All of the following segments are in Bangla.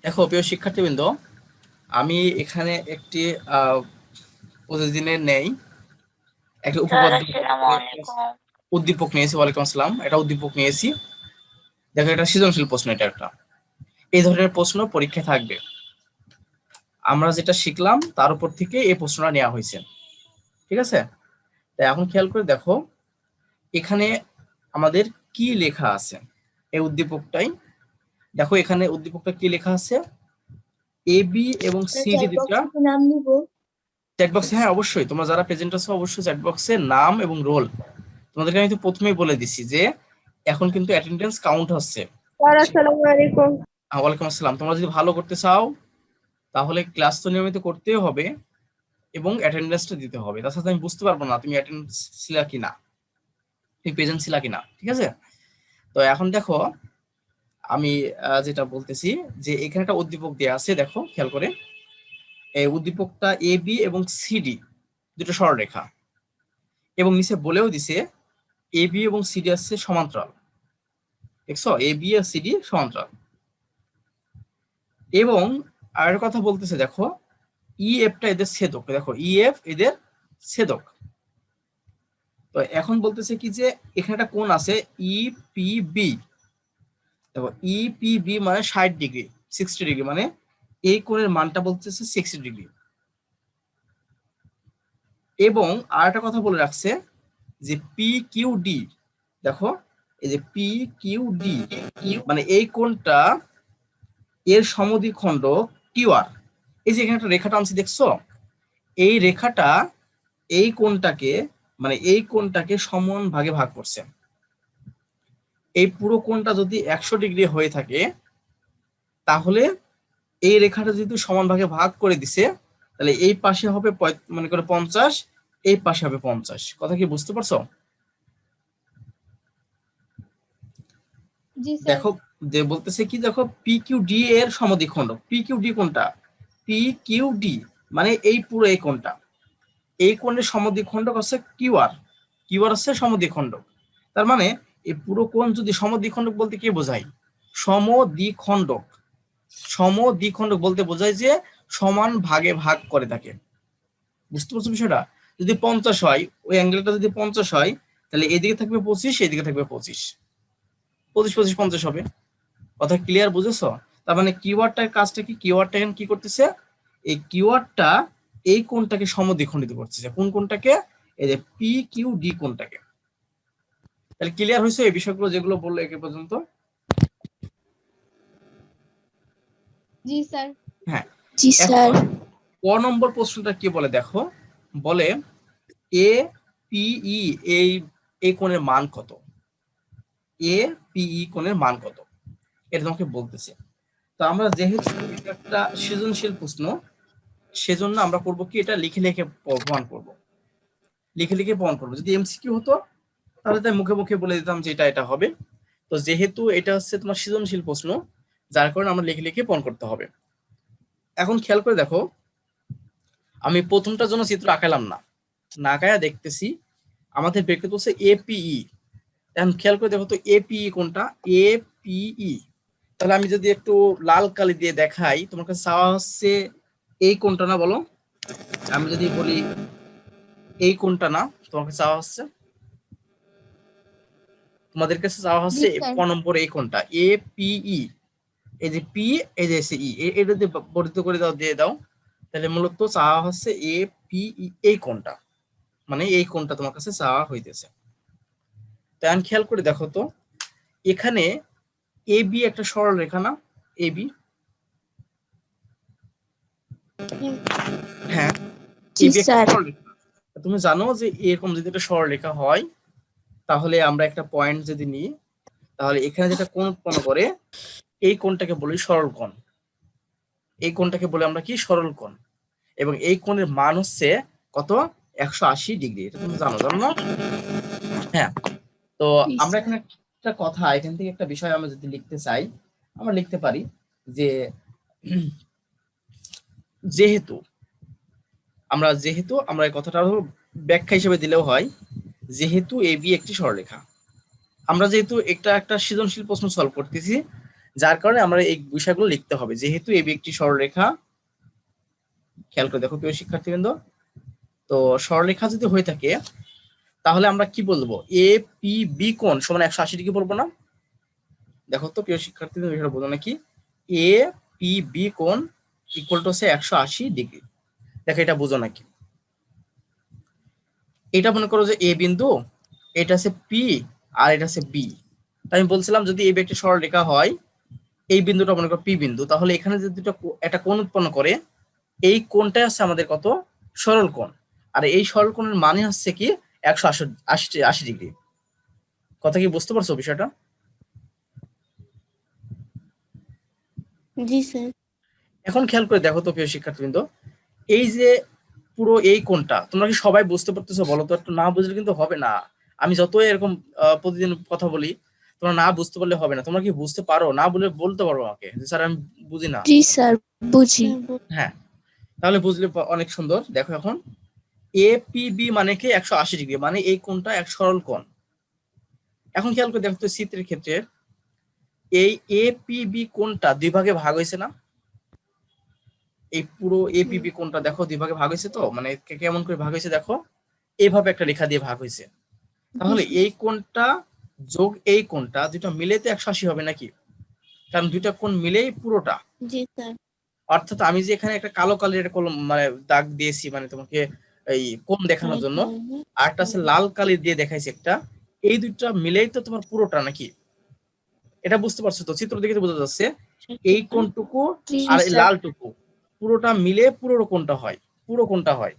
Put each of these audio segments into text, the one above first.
দেখো প্রিয় শিক্ষার্থীবৃন্দ, আমি এখানে একটি প্রতিদিনের নেই একটা স্যার উপপাদ্য আসসালামু আলাইকুম। উদ্দীপক নিয়েছি। ওয়ালাইকুম আসসালাম। এটা উদ্দীপক নিয়েছি। দেখো, এটা সৃজনশীল প্রশ্ন। এটা একটা এই ধরনের প্রশ্ন পরীক্ষায় থাকবে। আমরা যেটা শিখলাম তার উপর থেকে এই প্রশ্নটা নেওয়া হয়েছে। ঠিক আছে? তাই এখন খেয়াল করে দেখো, এখানে আমাদের কি লেখা আছে এই উদ্দীপকটাই। দেখো এখানে উদ্দীপকটা কি লেখা আছে, এ বি এবং সি ডি চ্যাট দুটা। বক্সে কি নাম নিব? চ্যাট বক্সে, হ্যাঁ অবশ্যই, তোমরা যারা প্রেজেন্ট আছো অবশ্যই চ্যাট বক্সে নাম এবং রোল। তোমাদেরকে আমি তো প্রথমেই বলে দিছি যে এখন কিন্তু অ্যাটেন্ডেন্স কাউন্ট হচ্ছে। স্যার আসসালামু আলাইকুম। ওয়ালাইকুম আসসালাম। তোমরা যদি ভালো করতে চাও তাহলে ক্লাস তো নিয়মিত করতেই হবে এবং অ্যাটেন্ডেন্সটা দিতে হবে। তাছাড়া আমি বুঝতে পারবো না তুমি অ্যাটেন্ডেন্স ছিলা কিনা, তুমি প্রেজেন্ট ছিলা কিনা। ঠিক আছে? তো এখন দেখো, আমি যেটা বলতেছি যে এখানে একটা উদ্দীপক দেওয়া আছে। দেখো খেয়াল করে, এই উদ্দীপকটা এ বি এবং সিডি দুটো সরলরেখা, এবং নিচে বলেও দিছে এ বি এবং সিডি আছে সমান্তরাল। দেখছো, এ বি আর সিডি সমান্তরাল। এবং আর কথা বলতেছে, দেখো ই এফটা এদের ছেদক। দেখো ই এফ এদের ছেদক। তো এখন বলতেছে কি যে এখানে একটা কোণ আছে ই পি বি। দেখো ই পি বি মানে 60 ডিগ্রি, 60 ডিগ্রি, মানে এই কোণের মানটা বলতেছে 60 ডিগ্রি। এবং আর একটা কথা বলে রাখছে যে পি কিউ ডি। দেখো এই যে পি কিউ ডি মানে এই কোণটা এর সমদ্বিখণ্ড কিউ আর। এই যে এখানে একটা রেখা টানছি, দেখছো? এই রেখাটা এই কোণটাকে, মানে এই কোণটাকে সমান ভাগে ভাগ করছে। এই পুরো কোণটা যদি 100 ডিগ্রি হয়ে থাকে, তাহলে এই রেখাটা যদি সমান ভাগে ভাগ করে দিছে, তাহলে এই পাশে হবে মনে করে 50, এই পাশে হবে 50। কথা কি বুঝতে পারছো? জি স্যার। দেখো যে বলতেছে কি, দেখো পি কিউ ডি এর সমদ্বিখণ্ড। পি কিউ ডি কোণটা, পি কিউ ডি মানে এই পুরো এই কোণটা, এই কোণের সমদ্বিখণ্ডক হচ্ছে কিউ আর। কিউ আর হচ্ছে সমদ্বিখণ্ডক। তার মানে এই পুরো কোণ যদি সমদ্বিখণ্ডক বলতে কি বোঝায়? সমদ্বিখণ্ডক। সমদ্বিখণ্ডক বলতে বোঝায় যে সমান ভাগে ভাগ করে থাকে। বুঝতে পারছো বিষয়টা? যদি 50 হয়, ওই অ্যাঙ্গেলটা যদি 50 হয়, তাহলে এদিকে থাকবে 25, এদিকে থাকবে 25। 25 25 50 হবে। কথা ক্লিয়ার বুঝেছো? তার মানে কিওয়ার্ডটার কাজটা কি? কিওয়ার্ডটা এখন কি করতেছে, এই কিওয়ার্ডটা এই কোণটাকে সমদ্বিখণ্ডিত করতেছে। কোন কোণটাকে? এই যে পি কিউ ডি কোণটাকে। তাহলে ক্লিয়ার হয়েছে এই বিষয়গুলো যেগুলো বললো একে পর্যন্ত? জি স্যার। হ্যাঁ। জি স্যার। এখন ক নম্বর প্রশ্নটা কি বলে দেখো, বলে এ পি ই এই এই কোণের মান কত? এ পি ই কোণের মান কত এটা তোমাকে বলতেছে। তো আমরা যেহেতু এটা একটা সৃজনশীল প্রশ্ন, সেজন্য আমরা করব কি, এটা লিখে লিখে প্রমাণ করব। লিখে লিখে প্রমাণ করবো। যদি এমসিকিউ হতো তাহলে তাই মুখে মুখে বলে দিতাম যে এটা এটা হবে। তো যেহেতু এটা হচ্ছে তোমার সৃজনশীল প্রশ্ন, যার কারণে আমরা লিখে লিখে প্রমাণ করতে হবে। এখন খেয়াল করে দেখো, আমি প্রথমটার জন্য চিত্র আঁকালাম না, না আঁকায়া দেখতেছি আমাদের বের করতে হচ্ছে এপিই। এখন খেয়াল করে দেখো তো এপিই কোনটা? এপিই। তাহলে আমি যদি একটু লাল কালি দিয়ে দেখাই, তোমার কাছে চাওয়া হচ্ছে এই কোনটা না, বলো? আমি যদি বলি এই কোনটা না, তোমাকে চাওয়া হচ্ছে, তোমাদের কাছে চাওয়া জি হচ্ছে স্যার। ক নম্বর এই কোনটা এপিই। এই যে পি, এই যে ই, এটা যদি বর্ধিত করে দাও, দিয়ে দাও, তাহলে মূলত চাওয়া হচ্ছে এপিই এই কোনটা, মানে এই কোনটা তোমার কাছে চাওয়া হইতেছে। তাই খেয়াল করে দেখো তো, এখানে এ বি একটা সরল রেখা না? এ বি, হ্যাঁ জি এ বি একটা স্যার। সরল রেখা। তুমি জানো যে এরকম যদি একটা সরল রেখা হয়, তাহলে আমরা একটা পয়েন্ট যদি নিই, তাহলে এখানে যেটা কোণ উৎপন্ন করে এই কোণটাকে বলি সরল কোণ। এই কোণটাকে বলে আমরা কি? সরল কোণ। এবং এই কোণের মান হচ্ছে কত? 180 ডিগ্রি। এটা তুমি জানো, জানো না? হ্যাঁ। তো জি আমরা স্যার। এখানে একটা কথা, এখান থেকে একটা বিষয় আমরা যদি লিখতে চাই, আমরা লিখতে পারি যে যেহেতু আমরা এই কথাটা ব্যাখ্যা হিসেবে দিলেও হয়, যেহেতু এ বি একটি সরলরেখা। আমরা যেহেতু একটা একটা সৃজনশীল প্রশ্ন সলভ করতেছি, যার কারণে আমরা এই বিষয়গুলো লিখতে হবে। যেহেতু এবি একটি সরলরেখা, খেয়াল করে দেখো প্রিয় শিক্ষার্থীবৃন্দ, তো সরলরেখা যদি হয়ে থাকে তাহলে আমরা কি বলবো, এ পি বি কোণ সমান 180 ডিগ্রি বলবো না? দেখো তো প্রিয় শিক্ষার্থীদের বিষয়টা বোঝো নাকি, এ পি বি কোণ ইকুয়াল টু হচ্ছে 180 ডিগ্রি। দেখো এটা বোঝো নাকি? এটা মনে করো যে এ বিন্দু, এটা হচ্ছে পি, আর এটা হচ্ছে বি। আমি বলছিলাম যদি এই একটি সরলরেখা হয়, এই বিন্দুটা মনে করো পি বিন্দু, তাহলে এখানে যদি দুটো একটা কোণ উৎপন্ন করে, এই কোণটা হচ্ছে আমাদের কত, সরল কোণ। আর এই সরল কোণের মানে হচ্ছে কি 180 ডিগ্রি। কথা কি বুঝতে পারছো বিষয়টা? জি স্যার। এখন খেয়াল করে দেখো তো প্রিয় শিক্ষার্থীবৃন্দ, এই যে পুরো এই কোণটা তোমরা কি সবাই বুঝতে পারতেছো বলো তো? একটু না বুঝলে কিন্তু হবে না। আমি যতই এরকম প্রতিদিন কথা বলি, তোমরা না বুঝতে পারলে হবে না। তোমরা কি বুঝতে পারো? না বলে বলতে পারো আমাকে যে স্যার আমি বুঝি না। জি স্যার, বুঝি। হ্যাঁ, তাহলে বুঝলে অনেক সুন্দর। দেখো এখন এ পি বি মানে কি 180 ডিগ্রি, মানে এই কোণটা এক সরল কোণ। এখন খেয়াল করে দেখো তো চিত্রের ক্ষেত্রে এই এ পি বি কোণটা দুই ভাগে ভাগ হয়েছে না? এই পুরো এপিবি কোণটা দেখো দুই ভাগে ভাগ হয়েছে, তো মানে কেমন করে ভাগ হয়েছে দেখো, এইভাবে একটা রেখা দিয়ে ভাগ হয়েছে। তাহলে এই কোণটা যোগ এই কোণটা দুটো মিলে তো 180 হবে নাকি? কারণ দুইটা কোণ মিলেই পুরোটা। জি স্যার। অর্থাৎ আমি যে এখানে একটা কালো কালির একটা কলম মানে দাগ দিয়েছি, মানে তোমাকে এই কোণ দেখানোর জন্য, আর একটা আছে লাল কালি দিয়ে দেখাইছি একটা, এই দুইটা মিলেই তো তোমার পুরোটা নাকি? এটা বুঝতে পারছো তো? চিত্র দেখে বোঝা যাচ্ছে এই কোণটুকু জি আর এই স্যার। লালটুকু পুরোটা মিলে পুরো কোণটা হয়, পুরো কোণটা হয়।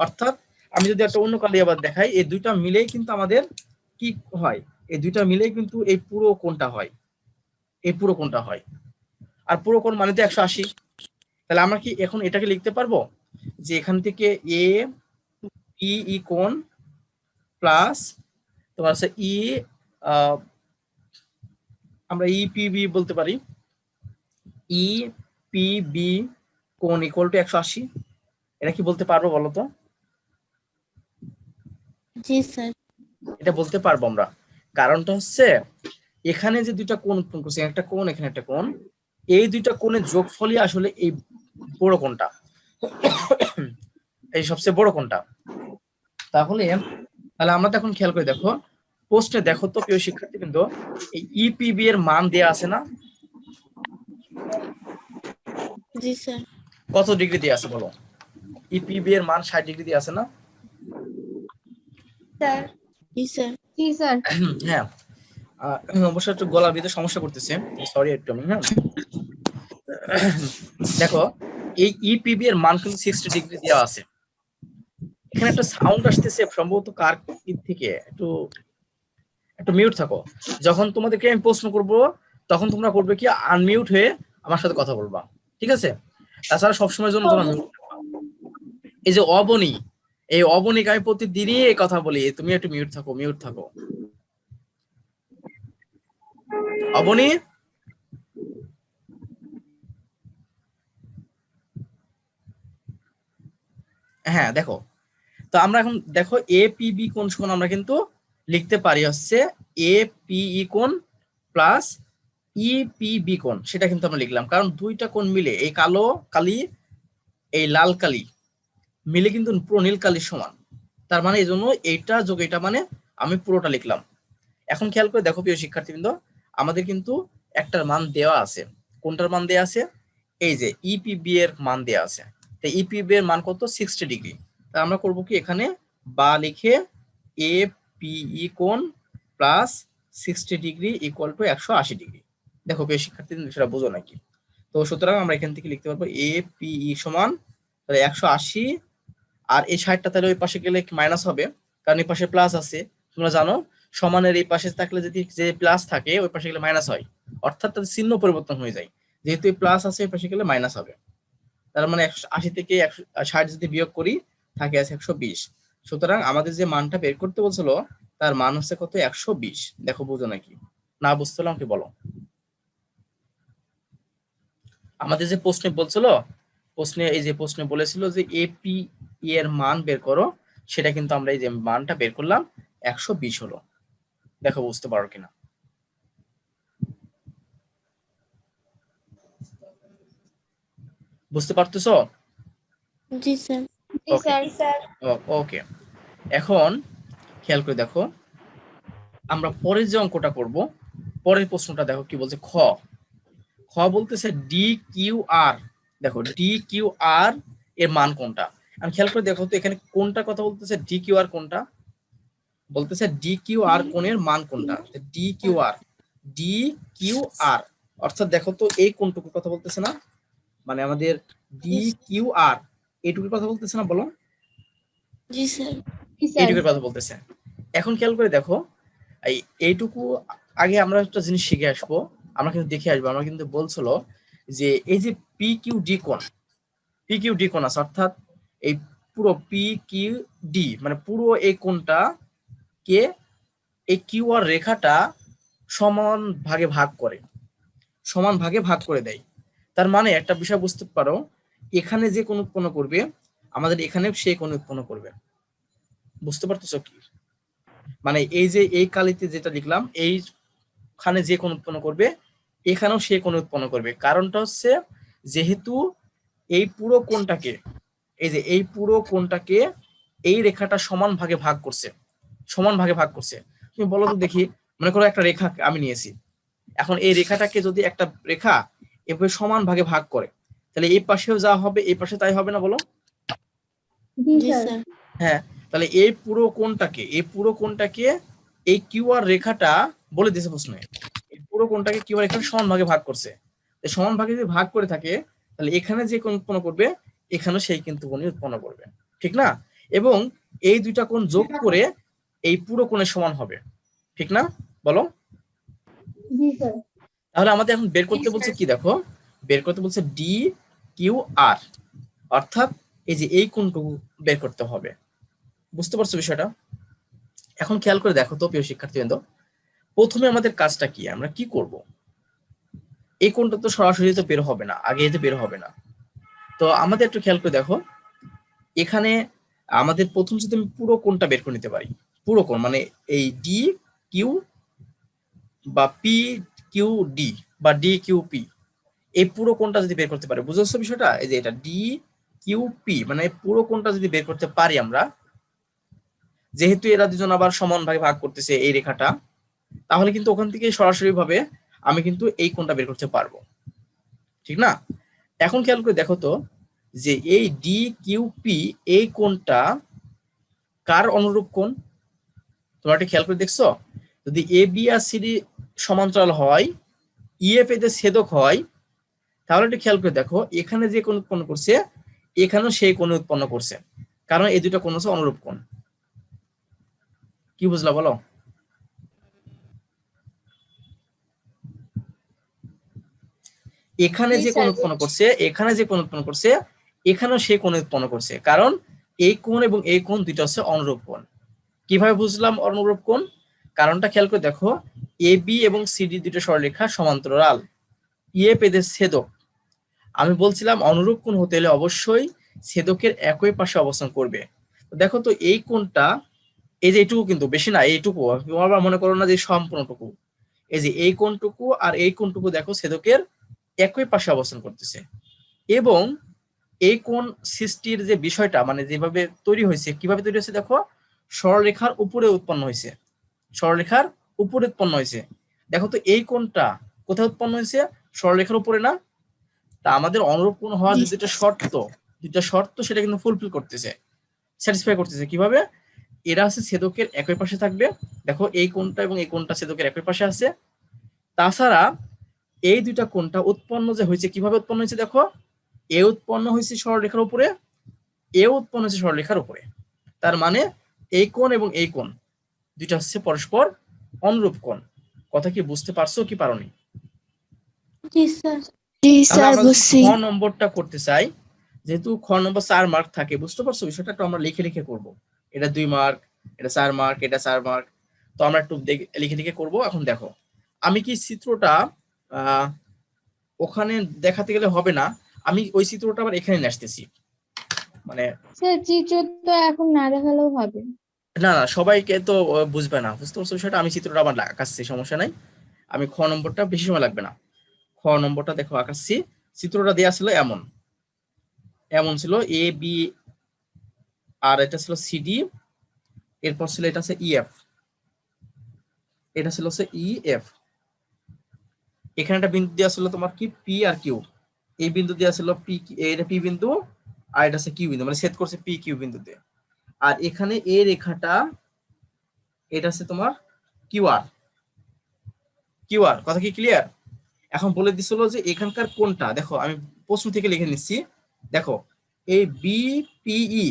অর্থাৎ আমি যদি একটা অন্য কালি আবার দেখাই, এই দুইটা মিলেই কিন্তু আমাদের কি হয়, এই দুইটা মিলেই কিন্তু এই পুরো কোণটা হয়, এই পুরো কোণটা হয়। আর পুরো কোণ মানে তো 180। তাহলে আমরা কি এখন এটাকে লিখতে পারবো যে এখান থেকে এ পি ই কোণ প্লাস তোমার আছে ই, আমরা ই পি বি বলতে পারি, ই পি বি কোণ ইকুয়াল টু 180। এটা কি বলতে পারবো বলো তো? জি স্যার। এটা বলতে পারবো আমরা। কারণটা হচ্ছে এখানে যে দুইটা কোণ উৎপন্ন করছে, একটা কোণ এখানে একটা কোণ, এই দুইটা কোণের যোগফলই আসলে এই বড় কোণটা, এই সবচেয়ে বড় কোণটা। তাহলে তাহলে আমরা তো এখন খেয়াল করে দেখো, প্রশ্নে দেখো তো প্রিয় শিক্ষার্থীবৃন্দ, এই ইপিবি এর মান দেয়া আছে না? জি স্যার। কত ডিগ্রি দিয়ে আছে বলো? ইপিবি এর মান 60 ডিগ্রি দিয়ে আছে না? স্যার। জি স্যার। জি স্যার। হ্যাঁ, অবশ্য একটু গলার ভিতরে সমস্যা করতেছে, সরি একটু আমি, হ্যাঁ। দেখো এই ইপিবি এর মান কিন্তু 60 ডিগ্রি দেওয়া আছে। এখানে একটা সাউন্ড আসতেছে, সম্ভবত কার থেকে, একটু একটু মিউট থাকো। যখন তোমাদেরকে আমি প্রশ্ন করব তখন তোমরা করবে কি, আনমিউট হয়ে আমার সাথে কথা বলবা, ঠিক আছে? তাছাড়া সবসময়ের জন্য তোমরা মিউট থাকবা। এই যে অবনী, এই অবনীকে আমি প্রতিদিনই এই কথা বলি, তুমি একটু মিউট থাকো, মিউট থাকো। অবনী, হ্যাঁ দেখো, তো আমরা এখন দেখো এ পি বি কোণ সমান আমরা কিন্তু লিখতে পারি হচ্ছে এ পি ই কোণ প্লাস ই পি বি কোণ, সেটা কিন্তু আমরা লিখলাম। কারণ দুইটা কোণ মিলে এই কালো কালি, এই লাল কালি মিলে কিন্তু পুরো নীল কালির সমান। তার মানে এই জন্য এইটা যোগ এটা মানে আমি পুরোটা লিখলাম। এখন খেয়াল করে দেখো প্রিয় শিক্ষার্থীবৃন্দ, আমাদের কিন্তু একটার মান দেওয়া আছে। কোনটার মান দেওয়া আছে? এই যে ইপিবি এর মান দেওয়া আছে। তো ইপিবি এর মান কত? 60 ডিগ্রি। তা আমরা করব কি, এখানে বা লিখে এ পিই কোণ plus 60 degree equal to 180 degree. দেখো প্রিয় শিক্ষার্থীবৃন্দ সেটা বোঝো নাকি? তো সুতরাং আমরা এখান থেকে লিখতে পারবো এ পিই সমান তাহলে 180, আর এই 60টা তাহলে ওই পাশে গেলে মাইনাস হবে, কারণ এই পাশে প্লাস আছে। তোমরা জানো সমানের এই পাশে থাকলে যদি যে প্লাস থাকে ওই পাশে গেলে মাইনাস হয়, অর্থাৎ তাদের চিহ্ন পরিবর্তন হয়ে যায়। যেহেতু এই প্লাস আছে ওই পাশে গেলে মাইনাস হবে। তার মানে 180 থেকে 160 যদি বিয়োগ করি থাকে আছে 120। সুতরাং আমাদের যে মানটা বের করতে বলছিল তার মান হচ্ছে কত? 120। দেখো বুঝো নাকি? না বুঝতে হলে আমাকে বলো। আমাদের যে প্রশ্নে বলছিল, প্রশ্নে এই যে প্রশ্নে বলেছিল যে এপি এর মান বের করো, সেটা কিন্তু আমরা এই যে মানটা বের করলাম, 120 হলো। দেখো বুঝতে পারো কিনা? বুঝতে পারতেছো? জি স্যার। ওকে, এখন খেয়াল করে দেখো, আমরা পরের যে অঙ্কটা করব, পরের প্রশ্নটা দেখো কি বলছে। খ খ বলতেছে ডি কিউ আর। দেখো ডি কিউ আর এর মান কোনটা। আমি খেয়াল করে দেখো তো এখানে কোনটা কথা বলতেছে, ডি কিউ আর কোনটা বলতেছে, ডি কিউ আর কোণের মান কোনটা। D Q R, D Q আর অর্থাৎ দেখো তো এই কোনটুকুর কথা বলতেছে না, মানে আমাদের ডি কিউ আর এইটুকুর কথা বলতেছে না, বলো। জি স্যার। এইটুকুর কথা বলতেছে। এখন খেয়াল করে দেখো, এইটুকু আগে আমরা একটা জিনিস শিখে আসবো, আমরা কিন্তু দেখে আসবো। আমরা কিন্তু বলছিল যে এই যে পি কিউ ডি কোণ, পি কিউ ডি কোণ আছে, অর্থাৎ এই পুরো পি কিউ ডি মানে পুরো এই কোণটা কে এই কিউ আর রেখাটা সমান ভাগে ভাগ করে, সমান ভাগে ভাগ করে দেয়। তার মানে একটা বিষয় বুঝতে পারো, এখানে যে কোণ উৎপন্ন করবে আমাদের এখানে সেই কোণ উৎপন্ন করবে। বুঝতে পারতেছো কি? মানে এই যে এই কালিতে যেটা লিখলাম, এইখানে যে কোণ উৎপন্ন করবে এখানেও সে কোণ উৎপন্ন করবে। কারণটা হচ্ছে যেহেতু এই পুরো কোণটাকে, এই যে এই পুরো কোণটাকে এই রেখাটা সমান ভাগে ভাগ করছে, সমান ভাগে ভাগ করছে। তুমি বলো তো দেখি, মনে করো একটা রেখা আমি নিয়েছি, এখন এই রেখাটাকে যদি একটা রেখা এভাবে সমান ভাগে ভাগ করে, তাহলে এই পাশেও যা হবে এই পাশে তাই হবে না, বলো? জি স্যার। হ্যাঁ, তাহলে এই পুরো কোণটাকে, এই পুরো কোণটাকে এই কিউআর রেখাটা বলে দিয়েছে প্রশ্নে, এই পুরো কোণটাকে কিউআর রেখাটা সমান ভাগে ভাগ করছে। সমান ভাগে যদি ভাগ করে থাকে তাহলে এখানে যে কোণ উৎপন্ন করবে এখানেও সেই কিন্তু কোণই উৎপন্ন করবে, ঠিক না? এবং এই দুইটা কোণ যোগ করে এই পুরো কোণের সমান হবে, ঠিক না? বলো। তাহলে আমাদের এখন বের করতে বলছে কি, দেখো বের করতে বলছে ডি কিউ আর, অর্থাৎ এই যে এই কোণটুকু বের করতে হবে। বুঝতে পারছো বিষয়টা? এখন খেয়াল করে দেখো তো প্রিয় শিক্ষার্থীবৃন্দ, প্রথমে আমাদের কাজটা কি, আমরা কি করব? এই কোণটা তো সরাসরি তো বের হবে না, আগে এতে বের হবে না। তো আমাদের একটু খেয়াল করে দেখো, এখানে আমাদের প্রথম যদি আমি পুরো কোণটা বের করে নিতে পারি, পুরো কোণ মানে এই ডি কিউ বা পি কিউ ডি বা ডি কিউ পি, এই পুরো কোণটা যদি বের করতে পারি, বুঝছো বিষয়টা? এই যে এটা ডি কিউ পি মানে পুরো কোণটা যদি বের করতে পারি আমরা, যেহেতু এরা দুজন আবার সমান ভাগে ভাগ করতেছে এই রেখাটা, তাহলে কিন্তু ওখান থেকে সরাসরি ভাবে আমি কিন্তু এই কোণটা বের করতে পারবো, ঠিক না? এখন খেয়াল করে দেখো তো যে এই ডি কিউ পি এই কোণটা কার অনুরূপ কোণ? তোমরা একটা খেয়াল করে দেখছো, যদি এ বি আর সিডি সমান্তরাল হয়, ইএফ এদের ছেদক হয়, তাহলে একটু খেয়াল করে দেখো এখানে যে কোণ উৎপন্ন করছে এখানেও সেই কোণ উৎপন্ন করছে, কারণ এই দুটো কোণ হচ্ছে অনুরূপ কোণ। কি বুঝলা বলো? এখানে যে কোণ উৎপন্ন করছে, এখানে যে কোণ উৎপন্ন করছে এখানেও সেই কোণ উৎপন্ন করছে, কারণ এই কোণ এবং এই কোণ দুইটা হচ্ছে অনুরূপ কোণ। কিভাবে বুঝলাম অনুরূপ কোণ? কারণটা খেয়াল করে দেখো, এ বি এবং সিডি দুটো সরলরেখা সমান্তরাল, ইএফ এদের ছেদক। আমি বলছিলাম অনুরূপ কোণ হতে হলে অবশ্যই ছেদকের একই পাশে অবস্থান করবে। দেখো তো এই কোণটা, এই যে এইটুকু কিন্তু বেশি না, এইটুকু আবার মনে করো না যে সম্পূর্ণটুকু, এই যে এই কোণটুকু আর এই কোণটুকু দেখো ছেদকের একই পাশে অবস্থান করতেছে। এবং এই কোণ সৃষ্টির যে বিষয়টা মানে যেভাবে তৈরি হয়েছে, কিভাবে তৈরি হয়েছে দেখো, সরলরেখার উপরে উৎপন্ন হয়েছে, সরলরেখার উপরে উৎপন্ন হয়েছে। দেখো তো এই কোণটা কোথায় উৎপন্ন হয়েছে? সরলরেখার উপরে না? তা আমাদের অনুরূপ কোণ হওয়ার যে দুটা শর্ত সেটা কিন্তু ফুলফিল করতেছে, স্যাটিসফাই করতেছে। কিভাবে? এরা হচ্ছে ছেদকের একই পাশে থাকবে, দেখো এই কোণটা এবং এই কোণটা ছেদকের একই পাশে আছে। তাছাড়া এই দুইটা কোণটা উৎপন্ন যে হয়েছে, কিভাবে উৎপন্ন হয়েছে দেখো, এ উৎপন্ন হয়েছে সরলরেখার উপরে, এ উৎপন্ন হয়েছে সরলরেখার উপরে। তার মানে এই কোণ এবং এই কোণ দুইটা হচ্ছে পরস্পর অনুরূপ কোণ। কথা কি বুঝতে পারছো কি পারোনি? জি স্যার। জি স্যার বুঝছি। খ নম্বরটা করতে চাই, যেহেতু খ নম্বর 4 মার্ক থাকে, বুঝতে পারছো বিষয়টা? একটু আমরা লিখে লিখে করব, এটা 2 মার্ক, এটা 4 মার্ক, এটা 4 মার্ক, তো আমরা একটু লিখে লিখে করব। এখন দেখো আমি কি চিত্রটা ওখানে দেখাতে গেলে হবে না, আমি ওই চিত্রটা আবার এখানে নিয়ে আসতেছি। মানে স্যার চিত্র তো এখন না দেখালেও হবে। না না, সবাইকে তো বুঝবে না, বুঝতে পারছো বিষয়টা? আমি চিত্রটা আবার আঁকাচ্ছি, সমস্যা নাই। আমি খ নম্বরটা বেশি সময় লাগবে না, খ নম্বরটা দেখো আঁকাচ্ছি। চিত্রটা দেওয়া ছিল এমন, এমন ছিল এ বি, আর এটা ছিল সিডি, এরপর ছিল এটা হচ্ছে ইএফ, এটা ছিল হচ্ছে ইএফ। এখানে একটা বিন্দু দেওয়া ছিল তোমার কি পি আর কিউ, এই বিন্দু দেওয়া ছিল পি, এটা পি বিন্দু, আর এটা হচ্ছে কিউ বিন্দু, মানে সেট করছে পি কিউ বিন্দু দিয়ে। আর এখানে এ রেখাটা এটা হচ্ছে তোমার কিউআর, কিউআর, কথা কি ক্লিয়ার? এখন বলে দিছিল যে এখানকার কোনটা, দেখো আমি প্রশ্ন থেকে লিখে নিচ্ছি, দেখো এই বিপিই,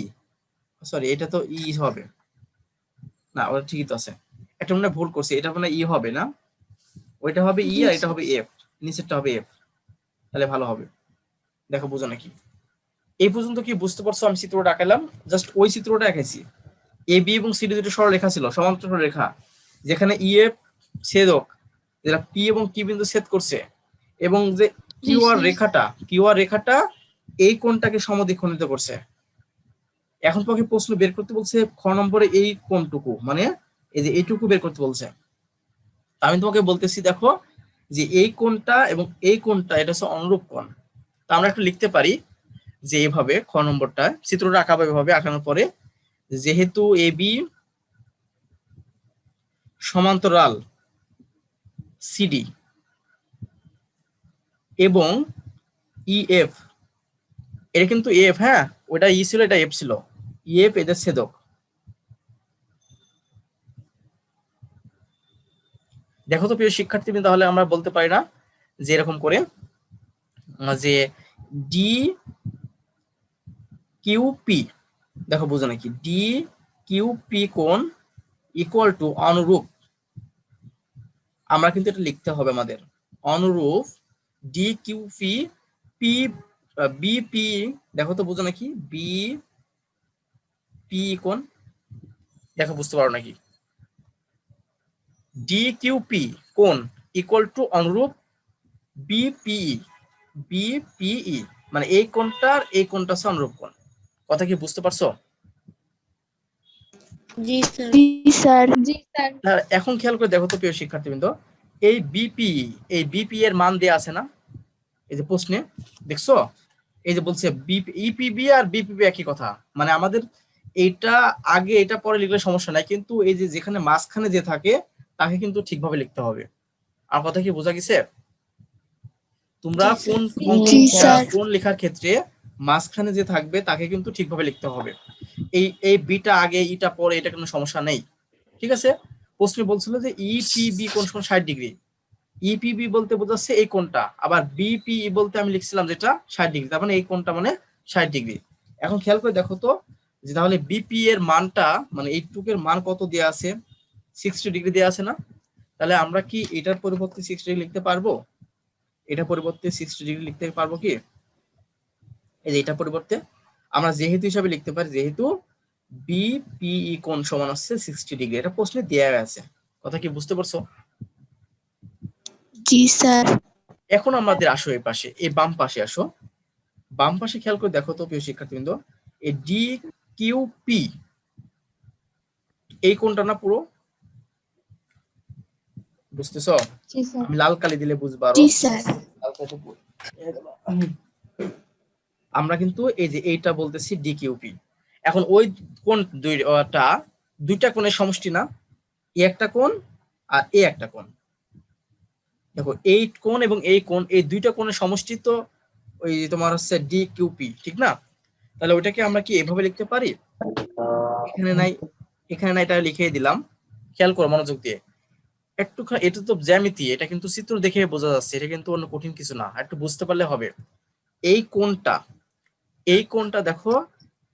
সরি এটা তো ই হবে না, ওটা ঠিকই তো আছে, একটা মনে হয় ভুল করছি, এটা মানে ই হবে না, ওইটা হবে ই জি আর এটা স্যার। হবে এফ, নিচেরটা হবে এফ, তাহলে ভালো হবে। দেখো বুঝো নাকি? এই পর্যন্ত কি বুঝতে পারছো? আমি চিত্রটা আঁকালাম, জাস্ট ওই চিত্রটা এঁকেছি। এ বি এবং সিডি দুটো সরলরেখা ছিল, সমান্তরাল রেখা, যেখানে ইএফ ছেদক, যেটা পি এবং কি বিন্দু ছেদ করছে, এবং যে জি কিউআর স্যার। রেখাটা, কিউআর রেখাটা এই কোণটাকে সমদ্বিখণ্ডিত করছে। এখন তোমাকে প্রশ্ন বের করতে বলছে খ নম্বরে এই কোণটুকু, মানে এই যে এইটুকু বের করতে বলছে। আমি তোমাকে বলতেছি দেখো যে এই কোণটা এবং এই কোণটা এটা হচ্ছে অনুরূপ কোণ। তা আমরা একটু লিখতে পারি যে এভাবে, খ নম্বরটা চিত্রটা আঁকাবো এভাবে, আঁকানোর পরে যেহেতু এ বি সমান্তরাল সিডি এবং ইএফ, এটা কিন্তু এফ, হ্যাঁ ওটা ই ছিল এটা এফ ছিল, ইএফ এদের ছেদক। দেখো তো প্রিয় শিক্ষার্থী, তাহলে আমরা বলতে পারি না যে এরকম করে যে ডি কিউপি, দেখো বুঝো নাকি, ডি কিউপি কোণ ইকুয়াল টু অনুরূপ, আমরা কিন্তু এটা লিখতে হবে আমাদের, অনুরূপ ডি কিউপি পি বিপি, দেখো তো বুঝো নাকি, বি পি কোণ, দেখো বুঝতে পারো নাকি, ডি কিউপি কোণ ইকুয়াল টু অনুরূপ বিপিই, বিপিই, মানে এই কোণটার এই কোণটা হচ্ছে অনুরূপ কোণ। কথা কি বুঝতে পারছো? জি স্যার। জি স্যার। জি স্যার। এখন খেয়াল করে দেখো তো প্রিয় শিক্ষার্থীবৃন্দ, এই বিপি, এই বিপি এর মান দেয়া আছে না এই যে প্রশ্নে, দেখছো? এই যে বলছে ইপিবি আর বিপিবি একই কথা, মানে আমাদের এইটা আগে এটা পরে লিখলে সমস্যা নাই, কিন্তু এই যে যেখানে মাঝখানে যে থাকে তাকে কিন্তু ঠিকভাবে লিখতে হবে। আর কথা কি বোঝা গেছে? তোমরা জি কোন স্যার। অঙ্ক, জি স্যার। কোন লেখার ক্ষেত্রে মাঝখানে যে থাকবে তাকে কিন্তু ঠিকভাবে লিখতে হবে। এই বিটা আগে ইটা পরে এটা কোনো সমস্যা নেই, ঠিক আছে? প্রশ্নে বলছিল যে ইপিবি কোণ সমান 60°, ইপিবি বলতে বোঝাচ্ছে এই কোণটা, আবার বিপিই বলতে আমি লিখছিলাম যেটা 60°, তার মানে এই কোণটা মানে 60°। এখন খেয়াল করে দেখো তো যে তাহলে বিপি এর মানটা, মানে এইটুকের মান কত দেয়া আছে, 60° দেয়া আছে না? তাহলে আমরা কি এটার পরিবর্তে 60° লিখতে পারবো? এটা পরিবর্তে 60° লিখতে পারবো কি? এই যে এটা পরিবর্তে আমরা যেহেতু হিসাবে লিখতে পারি, যেহেতু বিপিই কোণ সমান হচ্ছে 60°, এটা প্রশ্নে দেয়া আছে। কথা কি বুঝতে পারছো? জি স্যার। এখন আমাদের আসো এই পাশে, এই বাম পাশে আসো, বাম পাশে খেয়াল করে দেখো তো প্রিয় শিক্ষার্থীবৃন্দ, এই ডি কিউ পি এই কোণটা না পুরো, বুঝতেছো? জি স্যার। আমি লাল কালি দিলে বুঝবা আরো। জি স্যার। লাল কালি তো আমরা কিন্তু এই যে এইটা বলতেছি ডি কিউ পি। এখন ওই কোণ দুইটা কোণের সমষ্টি না, এ একটা কোণ আর এ একটা কোণ। দেখো এই কোণ এবং এই কোণ, এই দুইটা কোণের সমষ্টি তো ওই তোমার হচ্ছে ডি কিউ পি, ঠিক না? তাহলে ওইটাকে আমরা কি এভাবে লিখতে পারি? এখানে নাই, এখানে নাই, এটা লিখে দিলাম। খেয়াল করো মনোযোগ দিয়ে একটু, এটা তো জ্যামিতি, এটা কিন্তু চিত্র দেখে বোঝা যাচ্ছে, এটা কিন্তু অন্য কঠিন কিছু না, একটু বুঝতে পারলে হবে। এই কোণটা, এই কোণটা দেখো,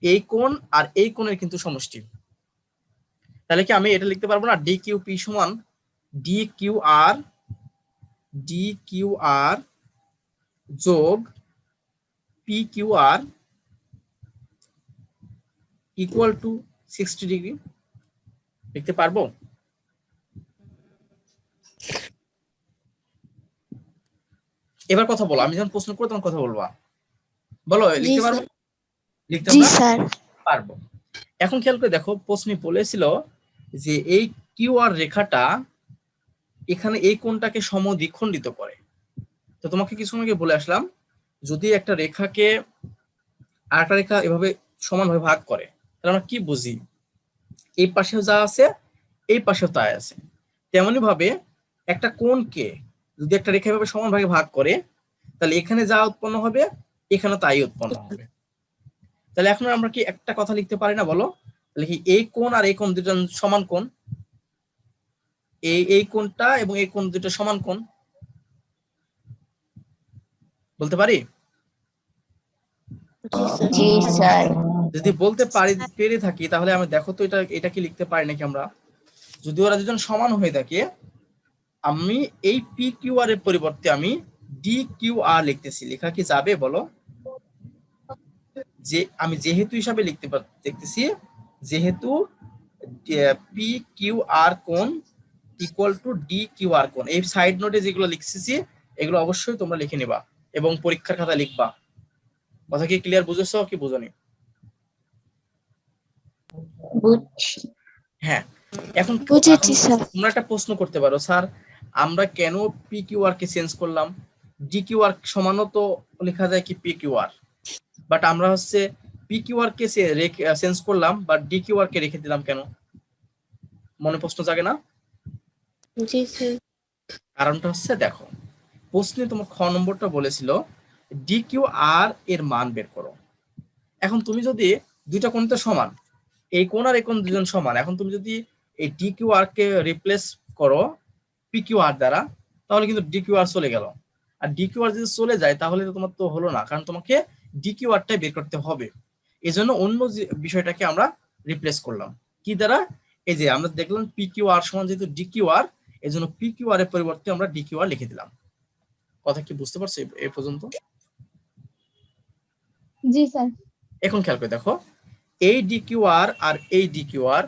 এই কোণ আর এই কোণের কিন্তু সমষ্টি। তাহলে কি আমি এটা লিখতে পারবো না, ডি কিউ পি সমান D Q R, D Q R যোগ P Q R equal to 60°, লিখতে পারবো? এবার কথা বলো, আমি যখন প্রশ্ন করবো তখন কথা বলবা, বলো জি লিখতে পারবো? স্যার। লিখতে জি আমরা স্যার। পারবো। এখন খেয়াল করে দেখো, প্রশ্নে বলেছিল যে এই কিউআর রেখাটা এখানে এই কোণটাকে সমদ্বিখণ্ডিত করে। তো তোমাকে কিছু আগে বলে আসলাম, যদি একটা রেখাকে আর একটা রেখা এভাবে সমানভাবে ভাগ করে, তাহলে আমরা কি বুঝি? এই পাশেও যা আছে এই পাশেও তাই আছে। তেমনি ভাবে একটা কোণকে যদি একটা রেখা এভাবে সমানভাবে ভাগ করে, তাহলে এখানে যা উৎপন্ন হবে এখানে তাই উৎপন্ন হবে। তাহলে এখন আমরা কি একটা কথা লিখতে পারি না বলো? তাহলে কি এই কোণ আর এই কোণ দুটো সমান কোণ, এই কোণটা এবং এই কোণ দুটো সমান কোণ বলতে পারি? জি স্যার। যদি বলতে পারি পেরে থাকি তাহলে আমি দেখো তো এটা কি লিখতে পারি নাকি আমরা? যদি ওরা দুজন সমান হয়ে থাকে, আমি এই পি কিউ আর এর পরিবর্তে আমি ডি কিউ আর লিখতেছি, লেখা কি যাবে বলো? যে আমি যেহেতু হিসাবে দেখতেছি, যেহেতু পি কিউ আর কোণ ইকুয়াল টু ডি কিউ আর কোণ। এই সাইড নোটে যেগুলো লিখতেছি এগুলো অবশ্যই তোমরা লিখে নিবা এবং পরীক্ষার খাতা লিখবা। কথা কি ক্লিয়ার, বুঝেছো কি বুঝনি? বুঝছি। হ্যাঁ, এখন বুঝেছি স্যার। তোমরা একটা প্রশ্ন করতে পারো, স্যার আমরা কেন পি কিউ আর কে চেঞ্জ করলাম? ডি কিউ আর সমানও তো লেখা যায় কি পি কিউ আর, বাট আমরা হচ্ছে পি কিউ আর কে চেঞ্জ করলাম বাট ডি কিউ আর কে রেখে দিলাম কেন? মনে প্রশ্ন জাগে না? জি স্যার। কারণটা হচ্ছে দেখো, প্রশ্নে তোমার খ নম্বরটা বলেছিল ডি কিউ আর এর মান বের করো। এখন তুমি যদি দুইটা কোণ তো সমান, এই কোণ আর এই কোণ দুজন সমান, এখন তুমি যদি এই ডি কিউ আর কে রিপ্লেস করো পি কিউ আর দ্বারা, তাহলে কিন্তু ডি কিউ আর চলে গেল। আর ডি কিউ আর যদি চলে যায় তাহলে তো তোমার তো হলো না, কারণ তোমাকে ডি কিউ আরটাই বের করতে হবে। এই জন্য অন্য যে বিষয়টাকে আমরা রিপ্লেস করলাম কি দ্বারা? এই যে আমরা দেখলাম পি কিউ আর সমান যেহেতু ডি কিউ আর, এই জন্য পি কিউ আর এর পরিবর্তে আমরা ডি কিউ আর লিখে দিলাম। কথা কি বুঝতে পারছো এই পর্যন্ত? জি স্যার। এখন খেয়াল করে দেখো, এই ডি কিউ আর আর এই ডি কিউ আর